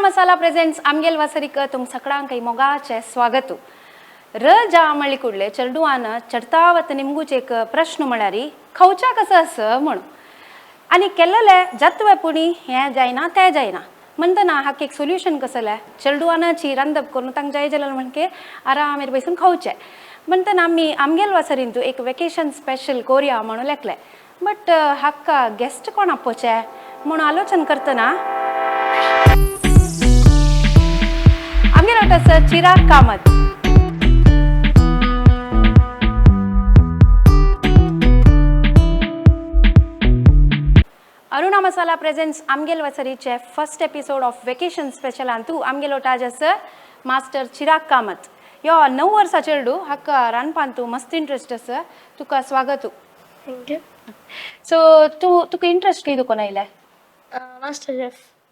मसाला presents आमगेल वासरिक तुम सगळ्यांक मोगाचे स्वागत र जा म्हणली कुडले चेडूआन चढतावत निमगूच एक प्रश्न म्हळ्यारी खवच्या कसं असं म्हणून आणि केल्लेले जत्वे पुणी हें जायना तें जायना म्हणटना हाक एक सोल्युशन कसले चेडूआनाची रांदप करून तांकां जाय जाल्यार म्हणके आरामेर बसून खावचें म्हणटना आमी आमगेल वासरीन तूं एक वेकेशन स्पेशल कोरया म्हणून लेखलें बट हाका गेस्ट कोण आपोवचे म्हणून आलोचन करतना आमगेर वाटस चिराग कामत अरुणा मसाला प्रेझेंट्स आमगेल वासरीचे first episode of vacation special तू आमगेल वाटाज मास्टर चिराग कामत यो 9 वर्सां चेडू हाका रांदपान तूं मस्त इंट्रस्ट आसा तुका स्वागत thank you. So Tuka interest कितें दुखून आयलें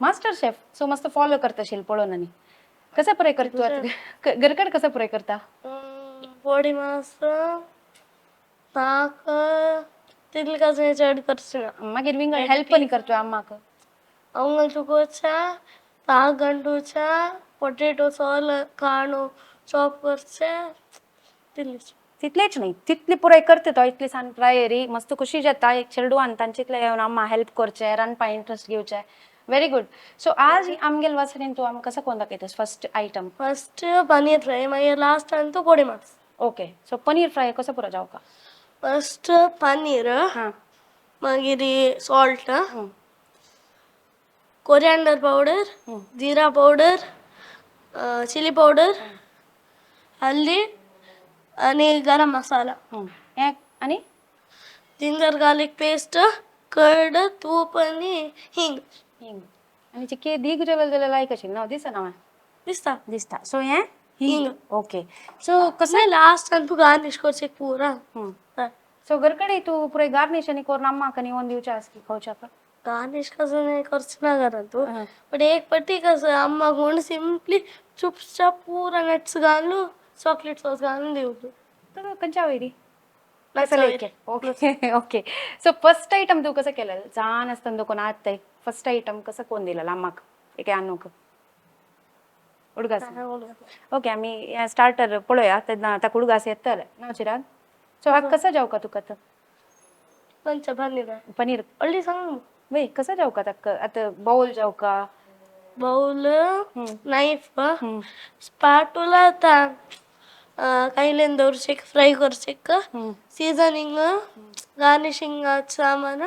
मास्टर शेफ सो मस्त फॉलो करता पळोवन आनी कसं पुराय करता तूं घरकड कसं पुराय करता बॉडी मास ताक तिल का चड करचना मागीर विंगड हेल्प पण करता अम्माक अवंगल चुकोचा ताक गंटूचा पोटेटो सॉल काणो चॉप करचे तिलीच तितलेच नाही तितली पुराय करता तो इतली सान प्रायरी मस्त खुशी जाता एक चेडू आनी तांचे येवन अम्मा हेल्प करचे रांदपा इंट्रस्ट घेवचे वेरी गुड सो आज आमगेल वासरीन तूं आमकां कसं कोण दाखयतास first item first paneer fry मागीर लास्ट टाइम तो body mass okay so paneer fry कसं पुरो जावका फर्स्ट पनीर हां मागीर सॉल्ट कोरिएंडर पावडर जीरा पावडर चिली पावडर हल्दी आणि गरम मसाला हें आनी जिंजर गार्लिक पेस्ट कर्ड तूप आणि हिंग हिंग आनी चिके दीग जेवल जाल्यार लायक अशें न्हू दिसना म्हाका दिसता दिसता सो हें हिंग ओके सो कसं कसं लास्ट टाइम तू गार्निश करचे पूरा सो घरकडे तू पुरे गार्निश आनी करून अम्माक आनी येवन दिवचें आस की खावच्याक गार्निश कसं नाही करचे ना घरात तू पण एक पट्टी कसं अम्मा कोण सिंपली चुपचाप पूरा नट्स घालू चॉकलेट सॉस घालून देऊ तू तर खंयच्या वयरी वयरी. Okay okay so first item तू कसं केलें जान आसतना दुखून आतां फर्स्ट आयटम कसं कोण दिलेलो अम्माक एक आणूक उडगास ओके आमी स्टार्टर पळोवया तेन्ना ताका उडगास येतले ना चिराग सो हाक कसं जावका तुका आतां पंच पनीर पनीर ऑलरेडी सांग वय कसं जावका ताका आतां बाउल जावका बाउल नाईफ स्पॅटुला ता कायलेन दवरचेक फ्राय करचेक सीजनिंग गार्निशिंग सामान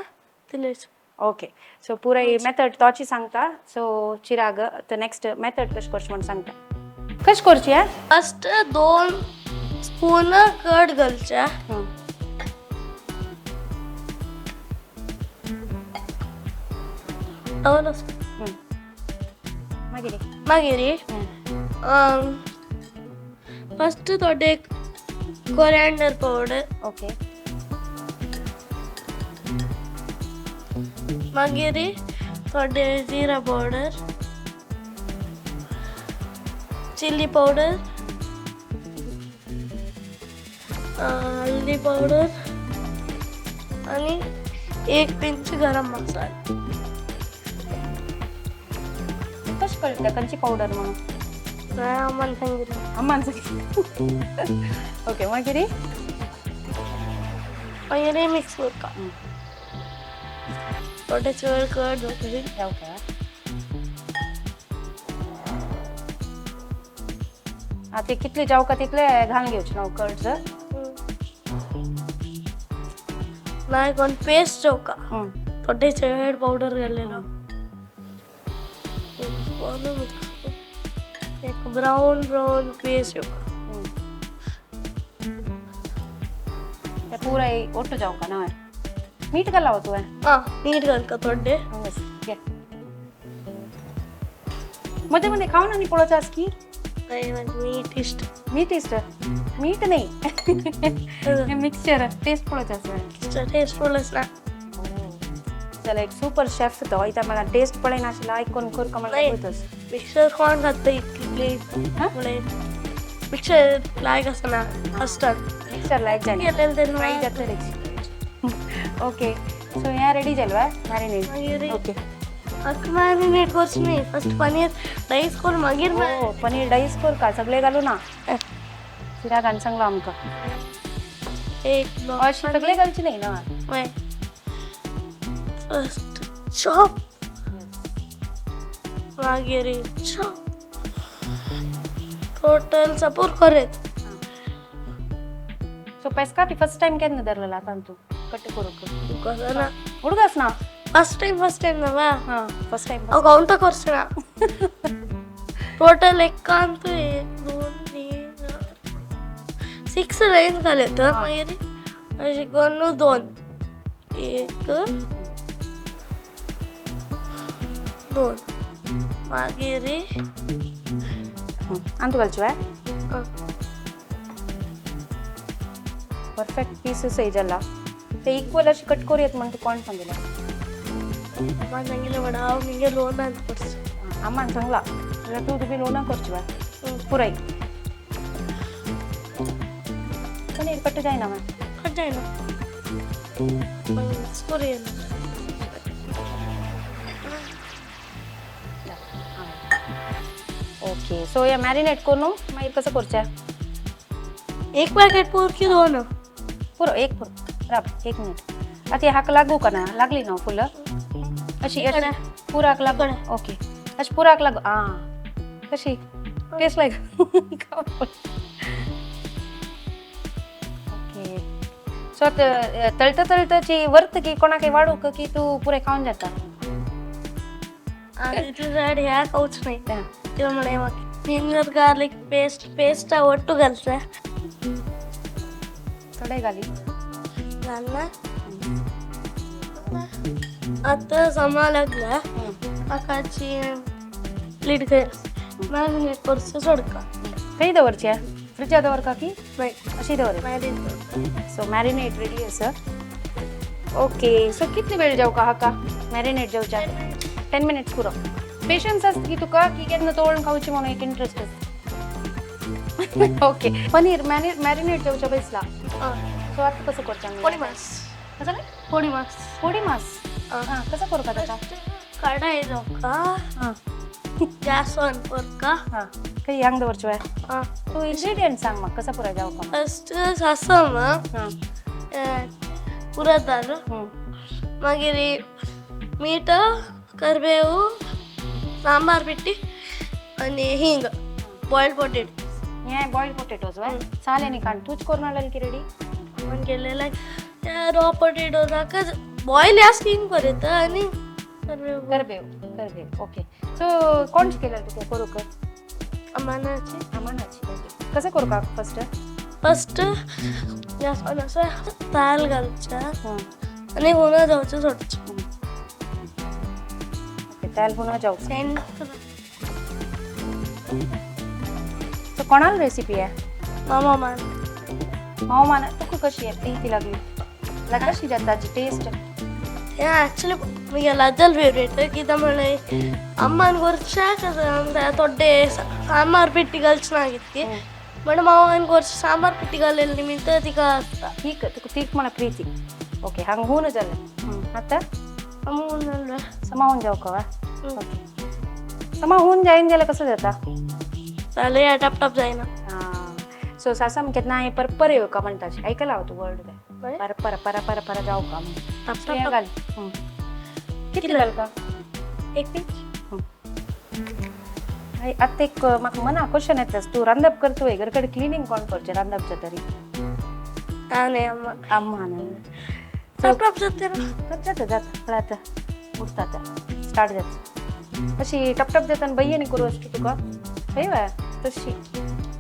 तिलेच ओके सो पुरा मेथड तोची सांगता सो चिराग आतां नेक्स्ट मेथड कशें करचें म्हण सांगता कशें करची फर्स्ट 2 स्पून कर्ड घालच्या मागीर फर्स्ट थोडे कोरिएंडर पावडर ओके मागीर थोडे जीरा पावडर चिली पावडर हल्दी पावडर आणि 1 पिंच गरम मसाला कशें कळटा खंयची पावडर म्हणून आम्हाला सांगितलं अम्मान सांगितली ओके मागीर मिक्स करता थोडे चड कर्ड ओके ते कितले जावका तितले घालून घेवचे न्हू कर्ड्स नाही कोण पेस्ट चौका थोडे चड पावडर घालेलो एक ब्राउन पेस्ट चौका ते पुरा ओट्टू जावका ना मीठ घालावं तुवें मीठ घालता थोडे मध्ये मध्ये खाऊन आनी पळोवचें आस की मीठ इष्ट मीठ इष्ट मीठ नाही मिक्सचर टेस्ट पळोवचें आसा टेस्ट पळस ना जाल्यार एक सुपर शेफ तो इता मला टेस्ट पळय नाशिल्लो आयकून करता म्हणल्यार मिक्सर कोण खाता इतली मिक्सर लायक आसना फस्टान मिक्सर लायक जालें फ्राय जातलें ओके सो हें रेडी जालें मॅरिनेट मागीर ओके अख्खं मॅरिनेट करची नाही फर्स्ट पनीर राईस करून मागीर हो पनीर डाईस कर का सगळे घालू ना शिरा घालून सांगलो आमकां एक अशी सगळे घालची नाही ना फर्स्ट चॉप मागीर चॉप टोटल सपोर्ट करेत सो पेस्का ती फर्स्ट टाइम केन्ना धरलेला आता तू कट्टे करूक कसं ना हुडगास ना फर्स्ट टाइम ना बा हा फर्स्ट टाइम हांव काउंट करचें ना टोटल एकांत 1 2 3 6 लाईन घालेत मागीर अशें करून 2 1 2 मागीर आनी तू घालची परफेक्ट पीसेस आहे ज्याला ते इक्वल अशी कट करूयात म्हणून तू कोण सांगितलं अम्मा सांगितलं म्हणा हांव मिगे लोनान करचें आम्हाला सांगला तुला तू तुझी लोना करची बा पुराई पनीर कट जायना मॅम कट जायना करूया ओके सो या मॅरिनेट करून मागीर कसं करचें एक पॅकेट पूर की 2 पुरो एक पुरो राब 1 मिनिट आता हाक लागू का ना लागली ना फुलं अशी अशी पुराक लागू ओके अशी पुराक लागू कशी टेस्ट लायक ओके सो तळताची वर्त की कोणा काही वाढू का की तू पुरे खाऊन जाता आणि तुझ्याकडे ह्या काऊच नाही त्यामुळे मग जिंजर गार्लिक पेस्ट ಒಟ್ಟು घालते थोडे घाली घालना आता समा लागला आकाची लिड मॅरिनेट करचे सोडका खंय दवरचे फ्रिजात दवर का की नाही अशी दवर मॅरिनेट सो मॅरिनेट रेडी आसा ओके सो कितले वेळ जाऊ का हाका मॅरिनेट जावच्या 10 मिनिट्स पुरो पेशन्स असत की तुका की केन्ना तोळून खावची म्हणून एक इंटरेस्ट असता ओके पनीर मॅरिनेट जावच्या बसला सो आता कसं करता पोळी मास कसं काय पोळी मास कसं करू का त्याचा कढाई जाऊ का गॅस ऑन कर का काही हंग दवरची वेळ तू इंग्रेडियंट सांग मग कसं पुरा जाऊ का फर्स्ट सासम पुरत दाल मागीर मीठ करबेವು सांबार पिट्टी आणि हिंग बॉइल्ड पोटॅटो हे बॉइल्ड पोटॅटोज वे चालेनी काढ तूच करून आलेली की रेडी पण केलेला रॉ पोटॅटो टाकत बॉइल यास हिंग करत आणि करबेव ओके सो कोण केलं तू करू का अमानाची ओके कसं करू का फर्स्ट गॅस ऑन असं ताल घालच्या आणि होणं जाऊचं सोडचं तेल पुन्हा जाऊ सेंड तो कोणाला रेसिपी आहे मामा तुका कशी आहे ती लागली कशी जाताची taste actually me लज्जल favourite कित्यामुळे Amman गोरच्या कसं थोडे सांबार पिट्टी घालची पण मावान गोरची सांबार पिट्टी घालेली निमित्त तिका ठीक ठीक म्हणा प्रीती ओके हंग होऊन झालं आता समावून जाऊ का समा होऊन जाईन जाल्यार कसं जाता चालेल या टप जायना सो सासम केतना हे परपर येऊ का म्हणटाची ऐकला तू वर्ड काय परपर पर पर पर जाऊ का टप घाल किती घाल का एक पीस आता एक म्हाका मना क्वेश्चन येतस तू रांदप करतोय घरकडे क्लिनिंग कोण करचे रांदपच्या तरी नाही अम्मा टप जाता आता उठता स्टार्ट जाता अशी टपटप जाताना बय्यानी करू असतो तुका खंय तशी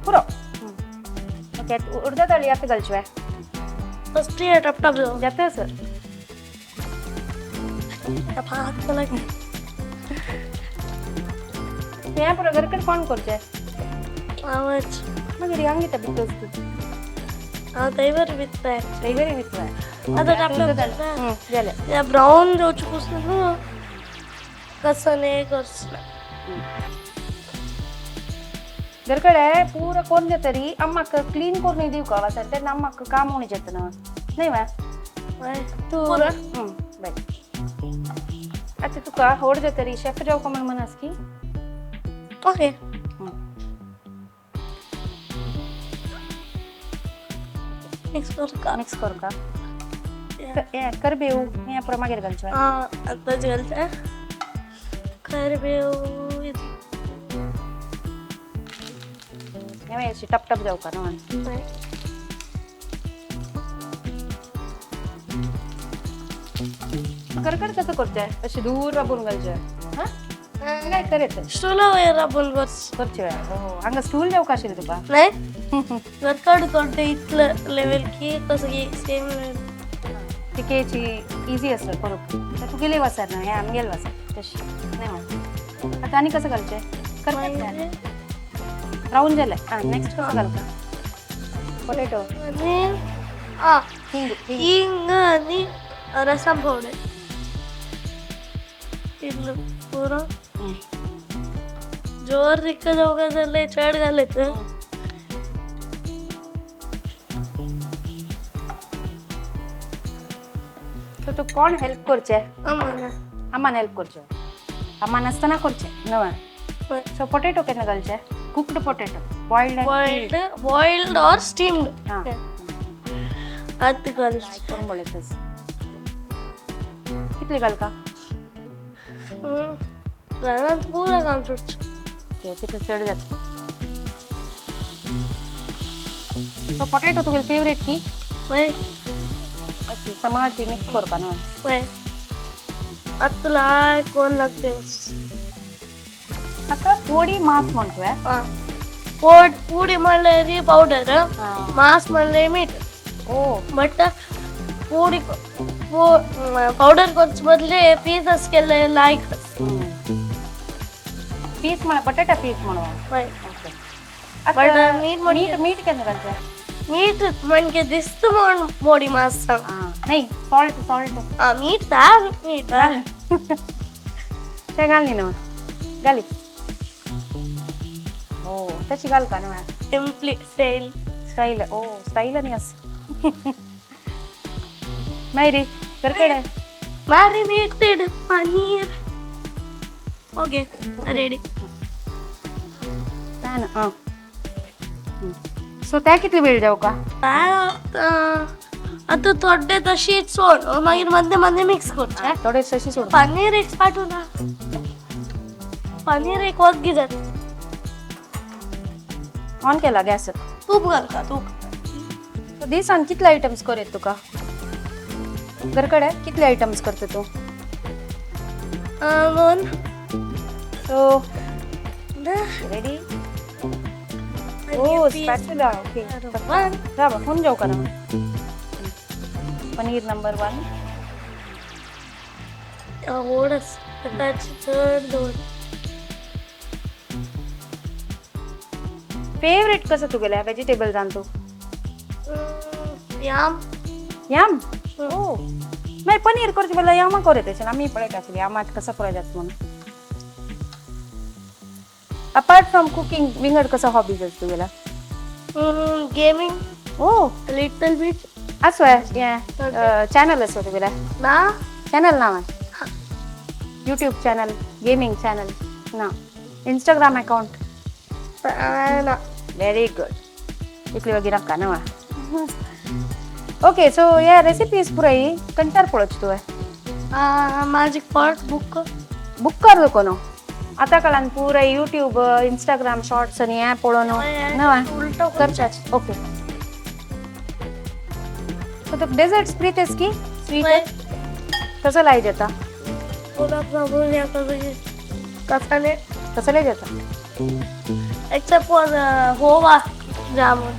पुरो ओके उडदा ताळी आता घालची वे फर्स्ट टप जाऊ जाता सर हे पुरो घरकडे कोण करचे आवाज मागीर हंग येता भितोस तू तैवर बित्ताय रविवारी वितवाय आता झालं या ब्राऊन जाऊची पुस्तक कसं नाही करचना घरकडे पूरा कोण तरी अम्माक क्लीन करून दिव का सर तेन्ना अम्माक काम होणी जेतना नाही वा तू बाय आता तुका आवडतं तरी शेफ जाऊ का म्हणस की ओके मिक्स करू का मिक्स करू का करबेऊ या पुरा मागेर घालचो हा आताच घालते करबेव या टप टप जाऊ का ना करकर कसं करतोय अशी दूर राबून घालचोय हा काय करत स्टूला वगैरे आपण बस करचोय हो हांगा स्टूल जाऊ का आशिल्लें तुका नाही वर्कआउट करते इतलं लेवल की कसं की सेम टिकेची इझी असतं करूक तर तू गेली वसर ना हे आम्ही गेलो वसर तशी नाही म्हणत आता आणि कसं घालचोय करतात राहून झालंय हा नेक्स्ट कसं घाल का पोटॅटो आणि आ हिंग हिंग आणि रसम पावडर इतलं पुरं जोर रिक्क जाऊ का झालंय चढ घालायचं तर तू कोण हेल्प करचे आम्हाला आम्हाला हेल्प करचो आम्हा नासतना करचे नवा सो पोटॅटो केन्ना घालचे कुक्ड पोटॅटो बॉइल्ड और स्टीम्ड हां आत घालायचं करून बोलतस कितली घाल का घरात पुरा काम सुटतं ते तिथे चढ जात सो पोटॅटो तुझे फेवरेट की वय अशी समाळती मिक्स कर का ना वय आतला कोण लागते आता थोडी मास म्हणतोय पुडी म्हणले पावडर मास म्हणले मीठ ओ बट पुडी पावडर कोच बदले पीसच केले लाईक पीस म्हणा बटाटा पीस म्हणून पण मीठ मीठ मीठ केन्ना घालचें मीठ म्हणजे दिसतं म्हणून मोडी मास नाही सॉल्ट सॉल्ट मीठ घाल मीठ घाल ते घाल नी ना घाली हो तशी घाल का ना सिम्पली स्टाईल स्टाईल ओ स्टाईल आणि असं नाही रे करकडे मॅरिनेटेड पनीर ओके रेडी ना सो त्या किती वेळ जाऊ का आता थोडे तशीच सोड मागीर मध्ये मध्ये मिक्स करता थोडे तशी सोड पनीर एक पाठवू ना पनीर एक वग्गी जात ऑन केला गॅस तूप घाल का तूप दिसान कितले आयटम्स करेत तुका घरकडे कितले आयटम्स करते तू दोन सो रेडी ओ स्पॅच्युला ओके राबा होऊन जाऊ का ना पनीर नंबर 1 आवडच त्याची चढ दोन फेवरेट कसं तू गेल्या व्हेजिटेबल जाणतो याम याम ओ नाही पनीर करते मला यामा करे त्याच्या आम्ही पळत असली यामात कसं पळत जात म्हणून अपार्ट फ्रॉम कुकिंग विंगड कसं हॉबीज असतो गेला गेमिंग ओ लिटल बिट असं आहे चॅनल असतो तू गेला ना चॅनल नाव आहे यूट्यूब चॅनल गेमिंग चॅनल ना इंस्टाग्राम अकाउंट ना व्हेरी गुड इकली वगैरे का ना ओके सो या रेसिपीज पुराई कंटार पळत तू आहे मॅजिक पॉट बुक कर दो कोनो आता कळान पुरा यूट्यूब इंस्टाग्राम शॉर्ट्स आणि ॲप पळोन उलट करचाच ओके तो डेजर्ट्स प्रीतेस की स्वीट कसं लाई देता गुलाब जामुन या कसाने कसं लाई देता एक्सेप्ट फॉर होवा जामुन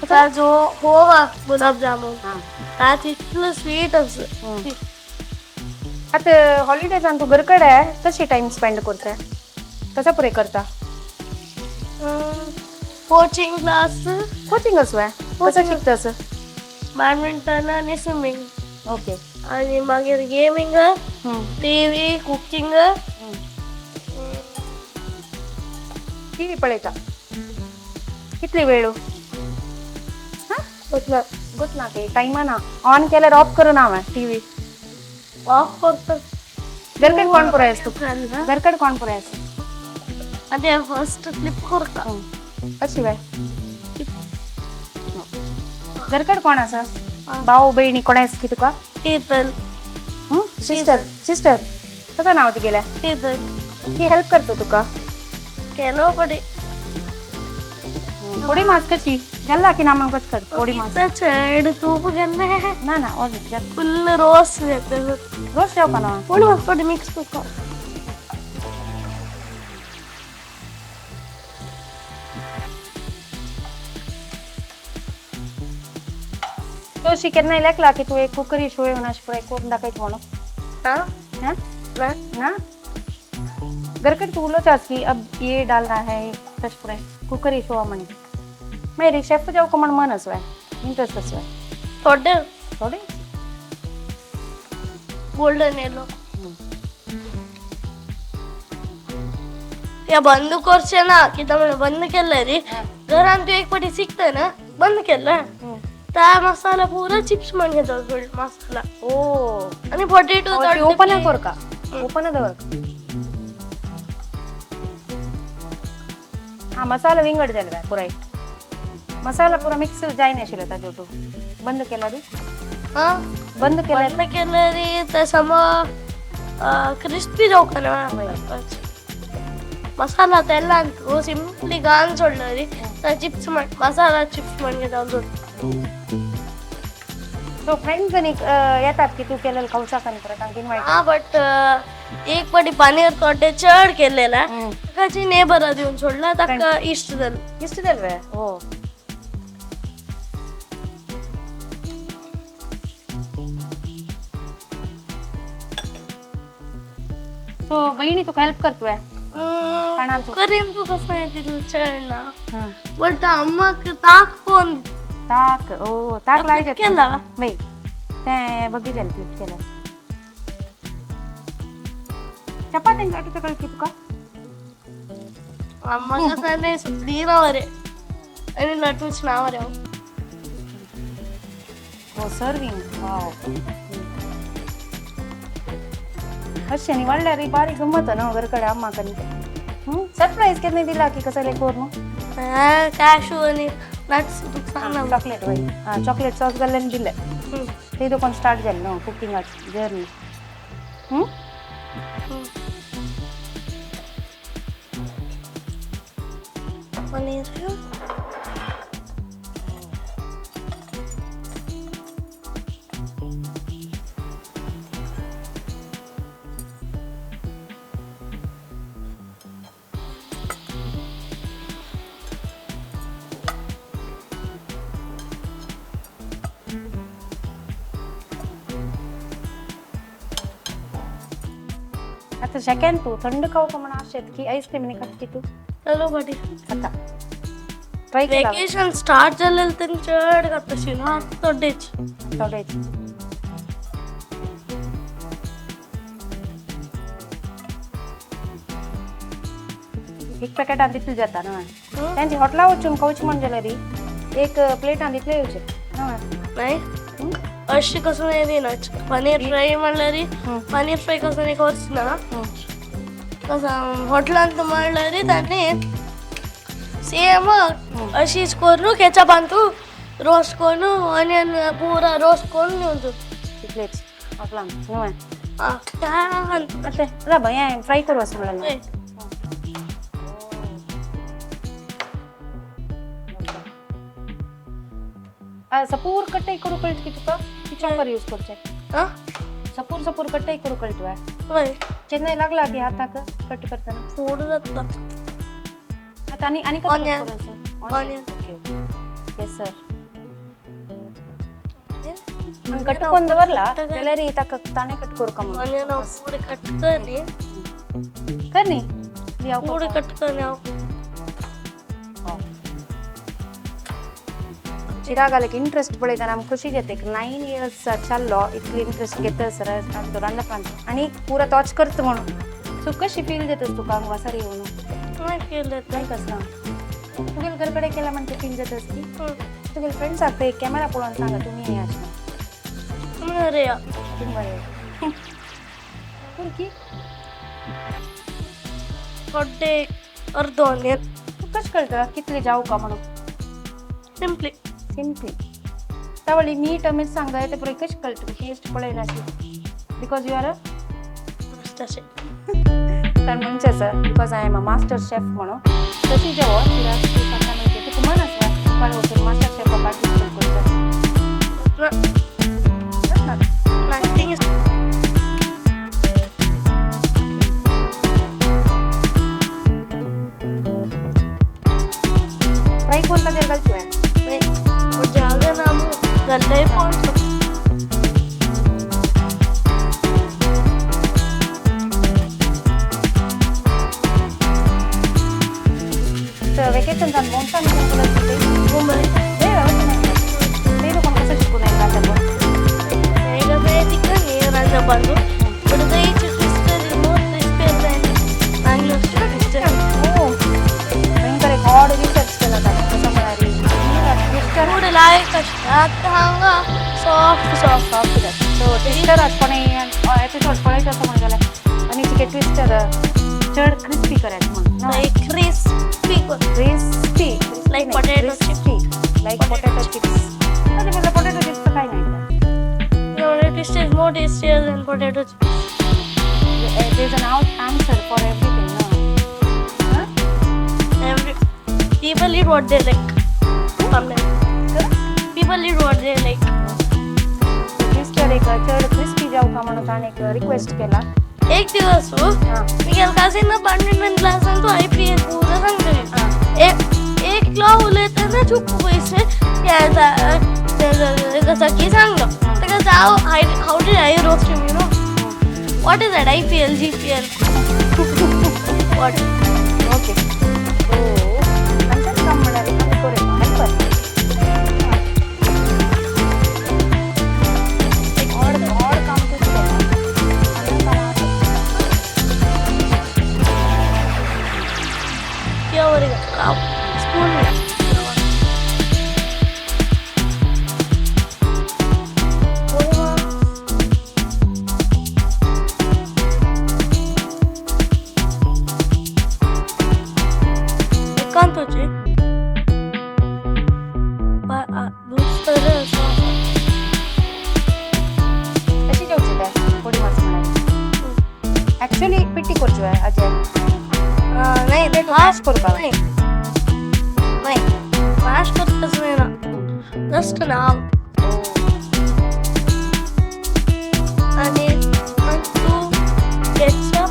का जो होवा गुलाब जामुन त्यात इतलं स्वीट असं आता हॉलिडेजान तू घरकडे आहे कशी टाइम स्पेंड करते कसा पुरे करता कोचिंग क्लास कोचिंग असो आहे कसं शिकतं असं बॅडमिंटन आणि स्विमिंग ओके आणि मागीर गेमिंग टीव्ही कुकिंग टीव्ही पळयता कितली वेळ गुतला ते टाइमा ना ऑन केल्यार ऑफ करून हांवें टीव्ही ऑफ करता गरकड कोण पुरायस तू अल्वा गरकड कोण पुरायस अದೇ ಫಸ್ಟ್ ಕ್ಲಿಪ್ ಕೊರ್ಕ कशी बाय गरकड कोण आसा भाऊ बहिणी कोण आहेस की तुका शीतल सिस्टर सिस्टर कसं नाव ती गेल्या शीतल ती हेल्प करतो तुका ಕೆಲವು ಪಡಿ पोळी मास कशी गेला की नामन कस कर पोळी मास ಚೈಡ್ ತೂಪಗನ್ನೆ ना ना ओके जस्ट ಫುಲ್ ರೋಸ್ रोज ठेव का ना ಪುಳಿ ಹಾಕ್ಬಿಟ್ಟು ಮಿಕ್ಸ್ ಕೊರ್ಕ तो शिकेत नाही लेकला की तू एक कुकरी शोय होणार पुढे कोण दाखवायचं म्हणून ಹಾ हाँ? ना गरकट तू बोलो चास की अब ये डालना है तस पुरे कुकर ही शोआ मनी मेरी शेफ जाऊ को मन असो है इंटरेस्ट असो है ದೊಡ್ಡ थोड़ी ಗೋಲ್ಡನ್ ಎಲ್ಲೋ या बंद करचे ना की त्यामुळे बंद केलं रे घरात तू एक पटी शिकतोय ना बंद केलं त्या मसाला पुरा चिप्स म्हण घेतात मसाला ओ आणि पोटॅटो ओपन कर का ओपन दवर हा मसाला विंगड झाला बाय पुरा मसाला पुरा मिक्स जाय नाही शिरता जो तो बंद केला रे हा बंद केला बंद केलं रे त्या मग क्रिस्पी जाऊ का ना मसाला त्याला आणतो सिम्पली गाण सोडलं रे त्या चिप्स म्हण मसाला चिप्स म्हण घेतात तो फ्रेंड्स आणि येतात की तू केलेलं खाऊचा का नाही परत आणखीन माहिती हा बट एक पटी पनीर तोटे चढ केलेला काची नेबर देऊन सोडला ताका इष्ट झालं इष्ट झालं बाय हो तो बहिणी तू हेल्प करतोय खाणार करीन तू कसं आहे तिथून चढना बट अम्मा ताक कोण ताक ओ ताक लायचं केला बाई ते बघितलं क्लिप केलं चपाती लाटू कळकी तुका अम्मा कसं नाही सुद्धी नावर आहे आणि लटूच नावर आहे हो सर्विंग वाव अशी निवडल्या रे बारी गंमत ना घरकडे अम्मा कधी सरप्राईज केलं दिला की कसं लेक वरून कॅशू आणि नट्स तू सांग ना चॉकलेट बाई हा चॉकलेट सॉस घालून दिलं ते दुकान स्टार्ट झालं ना कुकिंग जर्नी पनीर आता सेकंड तू थंड खाऊ का म्हणा असेल की आईस्क्रीम नाही खात की तू चलो बडी आता ट्राय केला वेकेशन स्टार्ट झालेलं तर चढ करतशी ना तोडेच थोडे एक पॅकेट आधी जाता ना त्यांची हॉटला वचून खाऊची म्हणजे री एक प्लेट आधी येऊचे नाही अशी कसं नाही ना पनीर फ्राय म्हणलं रे पनीर फ्राय कसं नाही करच ना कसं हॉटलांत म्हणलं रे त्याने सेम अशीच करू केचा बांधू रोस्ट करू ऑनियन पुरा रोस्ट करून नेऊन तू प्लेट्स आपला नव्हे काय अरे रा भैया फ्राय करू असं मला सपूर कट्टाई करू कळत की तुका ती चॉपर यूज करते सपूर सपूर कट्टाई करू कळतोय चेन्नई लागला की हाताक कट करताना फोड जातात आता आणि Onion. Onion. Yes sir cut कोण दवरला त्याला रे ताक ताणे कट करू का म्हणून ऑनियन पूरे कट करने कर नी लिया पूरे कट करने ಚಿರಾಗಲಕ್ಕೆ ಇಂಟ್ರೆಸ್ಟ್ ಬೆಳೆದ ನಮ್ಗೆ ಖುಷಿ घेते 9 इयर्स चाललो इतली इंटरेस्ट घेत सर रांदला प्रांत आणि पुरा टॉच करत म्हणून सो कशी फील देतस तुका वासारी येऊन नाही केलं नाही कसं तुझ्या घरकडे केला म्हणते फील देतस की तुझे फ्रेंड्स असते कॅमेरा पळून सांगा तुम्ही याच अरे तुर्की थोडे अर्ध ऑनियन तू कशें कळटा कितले जावं का म्हणून सिंपली सिंपली तावळी मीठ मिरसांग जाय ते पुरो कशें कळटा टेस्ट पळयना बिकॉज यू आर अ तसे तर म्हणजे sir because I am a master chef म्हणून तशी जेव्हा तिला सांगा म्हणजे तुका मन आसा पण वचून मास्टर शेफ पार्टिसिपेट करता नथिंग इज फ्राय कोणता तेल घालतोय जागा नाम गल्ले पॉइंट वेकेशन जाऊन कोणता मी मुंबई నేను కొంత చెప్పుకున్నాను రాజమ్మ राजा बांधू पण दहीची ट्विस्टर मोर ट्विस्टर आणि ट्विस्टर हो भयंकर एक ऑड रिसर्च केला होता कसं म्हणाली ट्विस्टर थोडं लायक आता हांगा soft soft soft so twister पण एपिसोड पळयता असं म्हणून गेला आणि तिके ट्विस्टर चड क्रिस्पी करायचं म्हणून like crispy crispy Like potato chips. Like potato chips अरे मला पोटॅटो चिप्स तर काय नाही Twist is more tastier than potato chips. there's an answer for everything no Every people eat what they like. People eat what they like. Twister एक चड crispy जाऊ का म्हणून त्याने एक रिक्वेस्ट केला एक दिवस हो मी गेल कासीना बॅडमिंटन क्लास आणि तो IPL पूरा सांगतो एक क्लास उलयता ना चुप पैसे जसं की सांगलं तर how did I roast him you know what is that IPL GPL what okay हो आमच्याच काम म्हणाले आम्ही करू हेल्पर एक ऑड काम करतो यावर स्पून Cantoce. कशी जेवची काय थोडी मास म्हणाली ऍक्च्युली पिट्टी करची आहे अजय नाही ते मॅश करू का नाही मॅश करतच नाही ना जस्ट नाव आणि तू केचप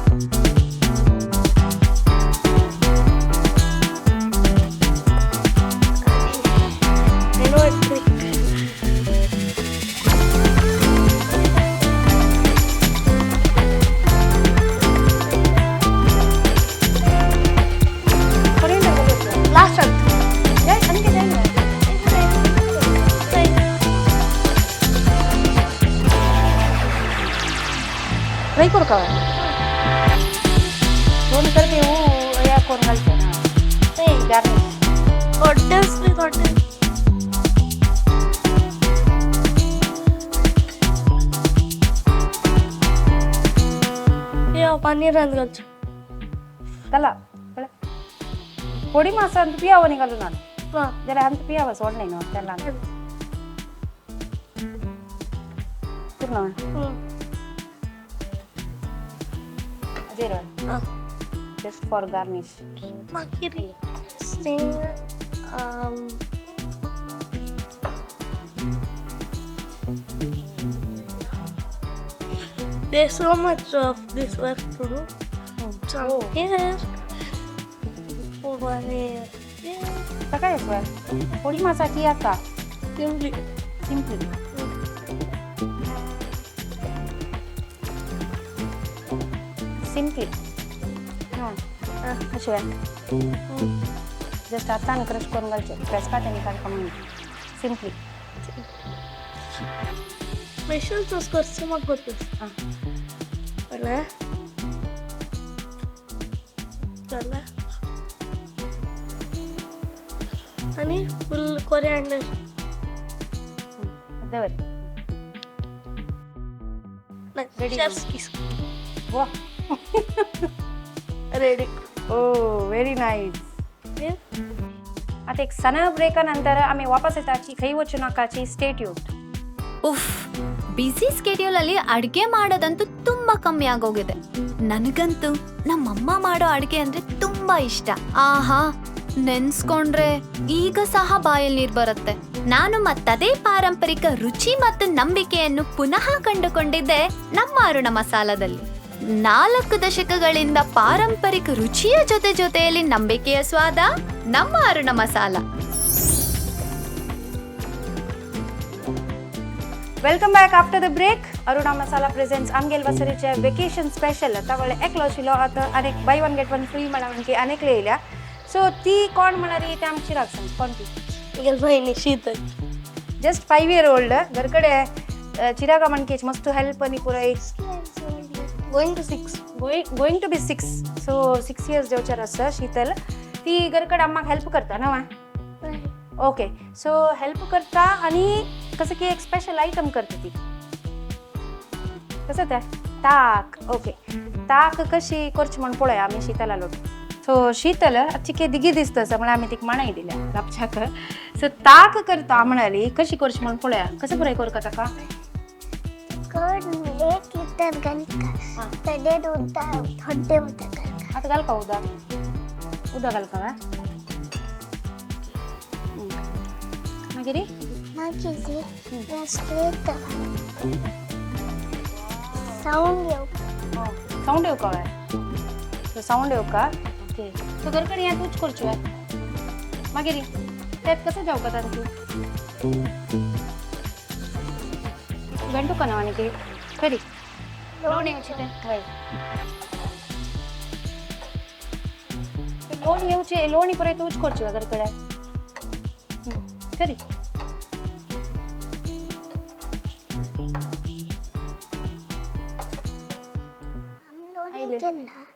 नाही करू का दोन करते या कोण घालते ना नाही गार्निश ऑर्डर्स या पाणी रान घालचं त्याला पोडी मासा ಅಂತ पियावं निघालो ನಾನು हा जरा ಅಂತ पियावं सोड नाही ना त्याला पूर्ण zero just for garnish मागिरी sting there's so much of this work to do. Some here, over here. काय आहे पोडी मासा किया का Simply. सिंपली सिंपली हां अशी आहे जस्ट आता क्रश करून घालचे प्रेस का त्यांनी काढ म्हणून सिंपली Special sauce करते मग करतोस हां चला चला आणि फुल कोरिएंडर देवर नाही शेफ्स किस वा रेडी ओ व्हेरी नाईस. आता एक सना ब्रेकानंतर आम्ही वापस येताची खै वचू नकाची ಸ್ಟೇಟ್ ಟ್ಯೂನ್. ಉಫ್, ಬ್ಯುಸಿ ಸ್ಕೆಡ್ಯೂಲ್ ಅಲ್ಲಿ ಅಡ್ಗೆ ಮಾಡೋದಂತೂ ತುಂಬಾ ಕಮ್ಮಿ ಆಗೋಗಿದೆ. ನನಗಂತೂ ನಮ್ಮಮ್ಮ ಮಾಡೋ ಅಡ್ಗೆ ಅಂದ್ರೆ ತುಂಬಾ ಇಷ್ಟ. ಆಹಾ, ನೆನ್ಸ್ಕೊಂಡ್ರೆ ಈಗ ಸಹ ಬಾಯಲ್ಲಿ ನೀರ್ ಬರುತ್ತೆ. ನಾನು ಮತ್ತದೇ ಪಾರಂಪರಿಕ ರುಚಿ ಮತ್ತು ನಂಬಿಕೆಯನ್ನು ಪುನಃ ಕಂಡುಕೊಂಡಿದ್ದೆ ನಮ್ಮ ಅರುಣ ಮಸಾಲದಲ್ಲಿ. 4 ದಶಕಗಳಿಂದ ಪಾರಂಪರಿಕ ರುಚಿಯ ಜೊತೆಯಲ್ಲಿ ನಂಬಿಕೆಯ ಸ್ವಾದ ನಮ್ಮ Aruna Masala. Welcome back after the break. Aruna Masala presents आमगेल वसरीचे वेकेशन स्पेशल त्यावेळे एकलो आशिल्लो. आता अनेक buy one get one free म्हणून की अनेक येयल्या. सो ती कोण म्हणाली ते आमची राग सांग कोण ती. ಈಗ ಬಹಿನಿ शीतल जस्ट 5 year old घरकडे चिरागा म्हणकेच मस्त हेल्प आणि पुरा going to 6 going to be 6. So 6 years जेवचार आसा शीतल. ती घरकडे अम्माक हेल्प करता ना वा. ओके, सो हेल्प करता आणि कसं की एक स्पेशल आयटम करते ती. कसं ते ताक. ओके, ताक कशी करची म्हण पळय आम्ही शीतल आलो. सो शीतल चिके दिगी दिसतस म्हणून आम्ही तिक म्हणाय दिल्या लापच्याक. सो ताक करता म्हणाली कशी करची म्हण पळया. कसं पुराय करता ताका. कर्ड 1 लीटर घालका तडे उदा थोडे उदा घालका. आता घाल का उदा घाल का मागिरी मागीर स्ट्रेट साऊंड येऊ साऊंड येऊ का सो साऊंड येऊ का. ओके, सो घरकडे या तूच करची आहे मागिरी त्यात कसं जाऊ का तू घंटू का नावाने की खरी लोणी येऊची ते लोणी येऊची लोणी पुरे तूच करची आहे घरकडे खरी.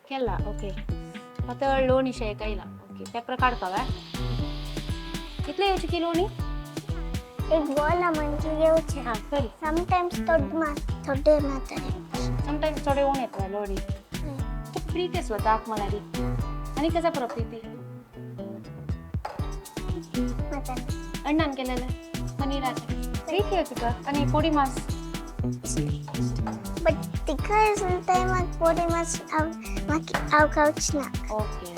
केला ओके. पातळ लोणी शे कैला. ओके, त्या प्रकार का काय कितले येऊची की लोणी. एक बोला म्हणजे येऊचे हां खरी. समटाइम्स थोडे मात्र समटाइम्स थोडे ऊन येतं लोणी. प्रीतेच होता आक म्हणाली. आणि कसा परत प्रीती मात्र अण्णान केलेलं पनीराचं प्रीती होती का. आणि पोळी मास बट तिका टाइम पोरे मास आव काउच ना. ओके,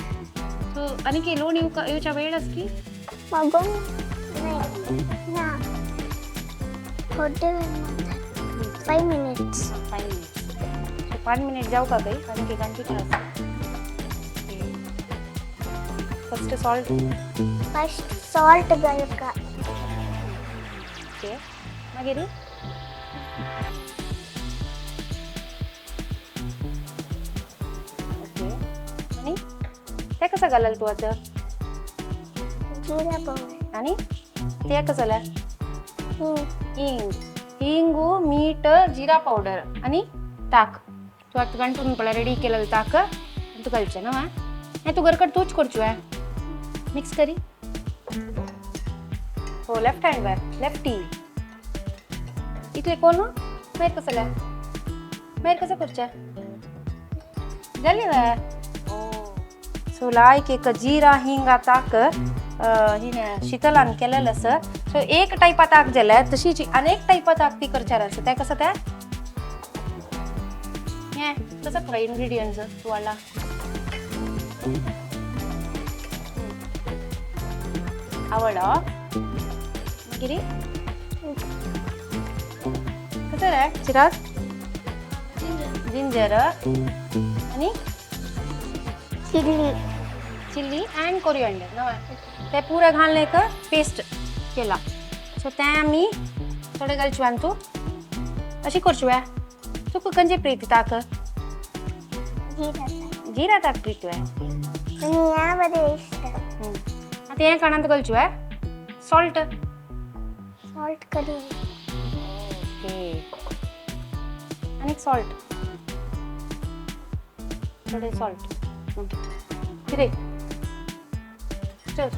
सो आणि की लोणी येऊच्या वेळच की मगून ना थोडे 5 minutes 5 minutes. सो 5 मिनिट जाऊ का काही आणि की घंटी पण असते. First salt. फर्स्ट सॉल्ट घालका. ओके, मागिरी ओके. आणि ते कसं घालाल तू आता. जीरा पावडर आणि ते कसं झालं हिंग हिंगू मीठ जिरा पावडर आणि ताक. तू आता गंटून पळा रेडी केलेलं ताक तू घालचे ना हे तू घरकडे तूच करचू आहे मिक्स करी. हो लेफ्ट हँड वर लेफ्टी इथले कोण मेर कसं मेर कसं करच्या झाली वा. ओ सो लायक एक जिरा हिंगा ताक हिने शीतलान केलेलं असं. सो एक टाईपात ताक झालं तशीच अनेक टाईपात ताक ती करचार असं. त्या कसं त्या हे कसं खरं इन्ग्रेडियंट्स तू वाला आवडलं मागिरी कसं रे चिराग जिंजर आणि चिल्ली अँड कोरिएंडर ना ते पुरे घालून एक पेस्ट केला. सो ते आम्ही थोडे घालचू आणि तू अशी करचू आहे. तू कंजे प्रीती ताक जिरा ताक प्रीती आहे. यामध्ये इष्ट आता हे कानात घालचू आहे सॉल्ट सॉल्ट करी ओके आणि सॉल्ट थोडे सॉल्ट किती चल.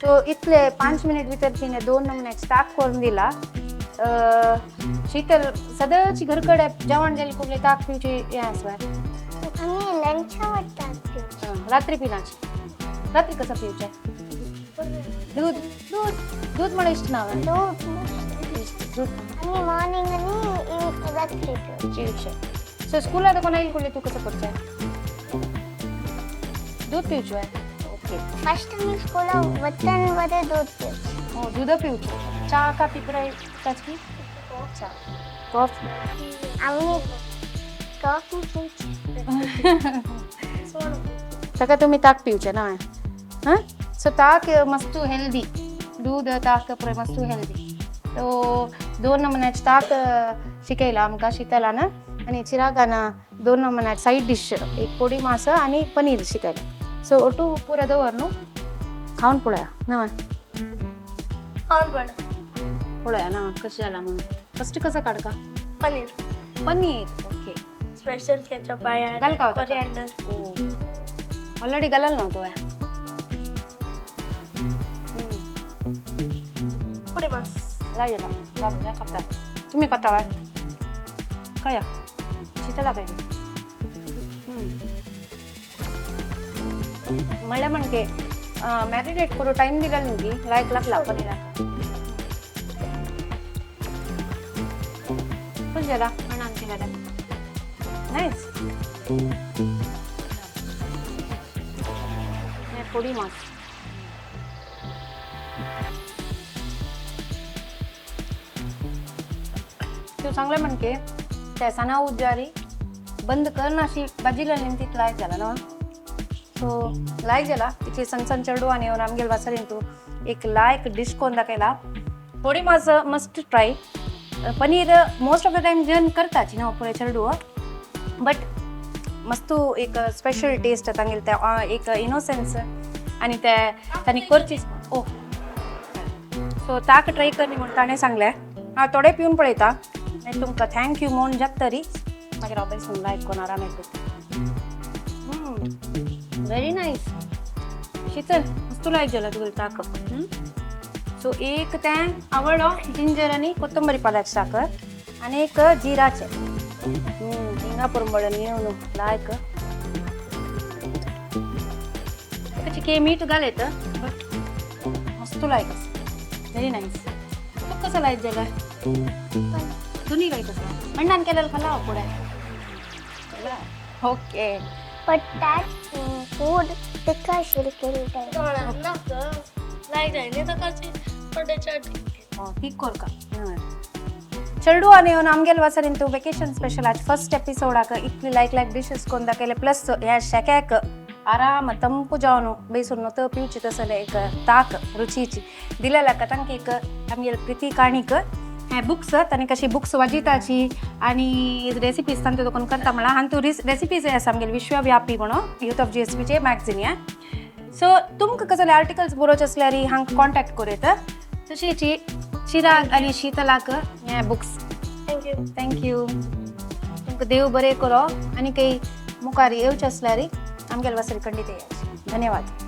सो इतले 5 मिनिट भितर तिने 2 नमुन्याचे ताक करून दिला. शीतल सदाची घरकडे जेवण जाईल कुठले ताक पिवचे हे आसवाय आम्ही लंच वाटतात रात्री पिनाची रात्री कसं पिवचे दूध दूध दूध मला इष्ट नाव आहे दूध आणि मॉर्निंग आणि रात्री पिवचे सो स्कूल आता कोणा येईल कुठले तू कसं करते दूध पिवचे आहे ओके फर्स्ट मी स्कूल वतनमध्ये दूध पिऊ हो दूध पिवचे चहा का पिपराय त्याची चहा कॉफी आम्ही कॉफी पिऊ सगळं तुम्ही ताक पिवचे ना हां सो ताक मस्त हेल्दी दूध ताक पुरे मस्त हेल्दी तो 2 नमुन्याचे ताक शिकयला आमकां शीतलान आणि चिरागान 2 नमुन्याचे साईड डिश एक पोडी मास आणि पनीर शिकयला सो ओटू पुरा दवर न्हू खावन पळया ना खाऊन पण पळया ना कशें जाला म्हणून फस्ट कसं काडका paneer paneer okay special ketchup घाल का होता? कोरिएंडर ऑलरेडी घालाल नव्हतो पुढे बस लागेल तुम्ही कथा काय शीतला काय म्हणल्या म्हणके मॅरिनेट करू टाइम दिला न्ही लायक लागला पनीराक पण जरा म्हणा केला नाईस पोडी मास तो चांगलं म्हणके त्या सणा उज्जारी बंद कर ना अशी बाजीला निमतीत लायक झाला ना सो लायक झाला तिथे सण चेडू आणि आमगेल वासरीन तू एक लायक डिश कोण दाखयला थोडी मास must try paneer most of the time जन करताची ना पुरे चेडू बट मस्त एक स्पेशल टेस्ट तांगेल त्या एक इनोसेन्स आणि त्या त्यांनी करचीच ओ सो ताक ट्राय करनी म्हणून ताणें सांगलें हांव थोडे पिवन पळयता आनी तुमकां थँक्यू म्हूण जगतरी मागीर हांव बेसून लायक कोण आराम येता व्हेरी नायस शीतल मस्त लायक जाला तुगेलें ताक सो एक तें आवडलो जिंजर आनी कोथंबरी पाल्याचें साकर आनी एक जिराचें हिंगा पुरंबळ न्हू लायक चिके मीठ घालयत बट मस्त लायक व्हेरी नायस तूं कसं लायक जाला दोन्ही लायक आसा म्हणणान केलेलं खाला हांव पुढे ओके पट्टात फूड तिका शिरकेल लायक जायने तकाची थोडे चटणी ठीक कर का चेडू आनी आमगेल वासरीन तू वेकेशन स्पेशल आज फर्स्ट एपिसोडाक इतली लायक डिशेस कोण दाखयले प्लस ह्या शेक्याक आराम ತಂಪು ಜಾವನು ಬೇಯಿಸೋನು ತ ಪಿಂಚಿ ತಸಲೆ एक ताक रुचीची दिलेला का तांकां एक आमगेल प्रिती काणीक हे बुक्स तांणी कशी बुक्स वाजिताची आनी रेसिपीज तांचे तो कोण करता म्हणला आनी तू रेसिपीज आसा आमगेल विश्वव्यापी म्हणून यूथ ऑफ GSPचे मॅगझीन या सो तुमकां कसले आर्टिकल्स बरोवचे असल्यार हांकां कॉन्टॅक्ट करूं तशीची चिराग आनी शीतलाक हे बुक्स थँक्यू तुमकां देव बरें करो आनी काही मुखार येवचें असल्यार आमगेल वासरी खंडीत येयाची धन्यवाद